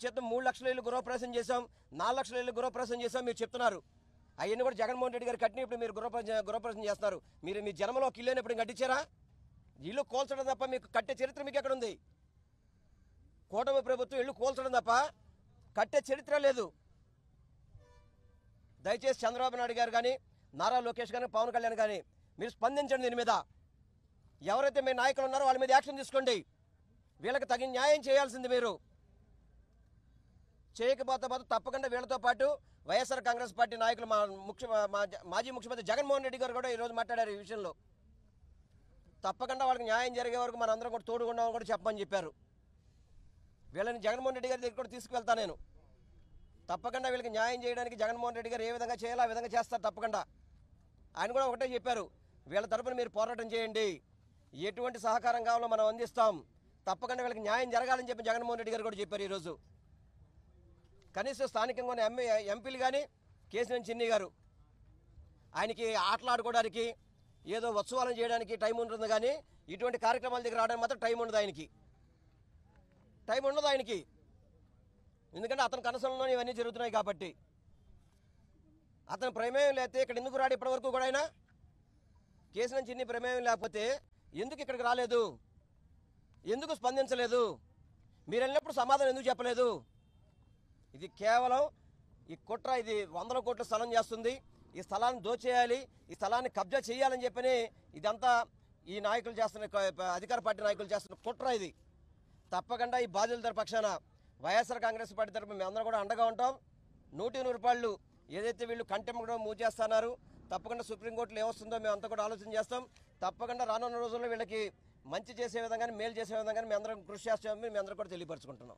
చెప్తాం 3 లక్షల ఇల్లు గృహప్రవేశం చేశాం, 4 లక్షల ఇల్లు గృహప్రవేశం చేశాం మీరు చెప్తున్నారు. అవన్నీ కూడా జగన్మోహన్ రెడ్డి గారు కట్టిన ఇప్పుడు మీరు గృహప్రవేశం చేస్తున్నారు. మీరు మీ జన్మలో ఒక ఇల్లు ఎప్పుడు కట్టించారా? ఇల్లు కోల్చడం తప్ప మీకు కట్టే చరిత్ర మీకు ఎక్కడ ఉంది? కూటమి ప్రభుత్వం ఇల్లు కోల్చడం తప్ప కట్టే చరిత్ర లేదు. దయచేసి చంద్రబాబు నాయుడు గారు కానీ, నారా లోకేష్ కానీ, పవన్ కళ్యాణ్ కానీ మీరు స్పందించండి. దీని మీద ఎవరైతే మీ నాయకులు ఉన్నారో వాళ్ళ మీద యాక్షన్ తీసుకోండి. వీళ్ళకి తగిన న్యాయం చేయాల్సింది మీరు. చేయకపోతే తప్పకుండా వీళ్ళతో పాటు వైఎస్ఆర్ కాంగ్రెస్ పార్టీ నాయకులు మాజీ ముఖ్యమంత్రి జగన్మోహన్ రెడ్డి గారు కూడా ఈరోజు మాట్లాడారు ఈ విషయంలో. తప్పకుండా వాళ్ళకి న్యాయం జరిగే వరకు మనందరం కూడా తోడుగుండామని కూడా చెప్పమని చెప్పారు. వీళ్ళని జగన్మోహన్ రెడ్డి గారి దగ్గర కూడా తీసుకువెళ్తా నేను. తప్పకుండా వీళ్ళకి న్యాయం చేయడానికి జగన్మోహన్ రెడ్డి గారు ఏ విధంగా చేయాలో ఆ విధంగా చేస్తారు తప్పకుండా. ఆయన కూడా ఒకటే చెప్పారు, వీళ్ళ తరపున మీరు పోరాటం చేయండి, ఎటువంటి సహకారం కావాలో మనం అందిస్తాం, తప్పకుండా వీళ్ళకి న్యాయం జరగాలని చెప్పి జగన్మోహన్ రెడ్డి గారు కూడా చెప్పారు ఈరోజు. కనీసం స్థానికంగా ఉన్న ఎంపీలు కానీ కేసీఆర్ చిన్ని గారు ఆయనకి ఆటలాడుకోవడానికి ఏదో ఉత్సవాలను చేయడానికి టైం ఉంటుంది, కానీ ఇటువంటి కార్యక్రమాల దగ్గర రావడానికి మాత్రం టైం ఉండదు ఆయనకి. ఎందుకంటే అతని కనసంలో ఇవన్నీ జరుగుతున్నాయి కాబట్టి. అతని ప్రమేయం లేకపోతే ఇక్కడ ఎందుకు రాడు ఇప్పటివరకు కూడా? ఆయన కేసీఆర్ చిన్ని ప్రమేయం లేకపోతే ఎందుకు ఇక్కడికి రాలేదు? ఎందుకు స్పందించలేదు? మీరు వెళ్ళినప్పుడు సమాధానం ఎందుకు చెప్పలేదు? ఇది కేవలం ఈ కుట్ర. ఇది 100 కోట్ల స్థలం చేస్తుంది. ఈ స్థలాన్ని దోచేయాలి, ఈ స్థలాన్ని కబ్జా చేయాలని చెప్పని ఇదంతా ఈ నాయకులు చేస్తున్న, అధికార పార్టీ నాయకులు చేస్తున్న కుట్ర ఇది. తప్పకుండా ఈ బాధితుల పక్షాన వైఎస్ఆర్ కాంగ్రెస్ పార్టీ తరఫున మేమందరం కూడా అండగా ఉంటాం. 100 రూపాయలు ఏదైతే వీళ్ళు కంటెంప్ట్ కూడా మూవ్ చేస్తున్నారు, తప్పకుండా సుప్రీంకోర్టులో ఏమొస్తుందో మేమంతా కూడా ఆలోచన చేస్తాం. తప్పకుండా రానున్న రోజుల్లో వీళ్ళకి మంచి చేసే విధంగా, మేలు చేసే విధంగా మేమందరం కృషి చేస్తామని మేమందరం కూడా తెలియపరచుకుంటున్నాం.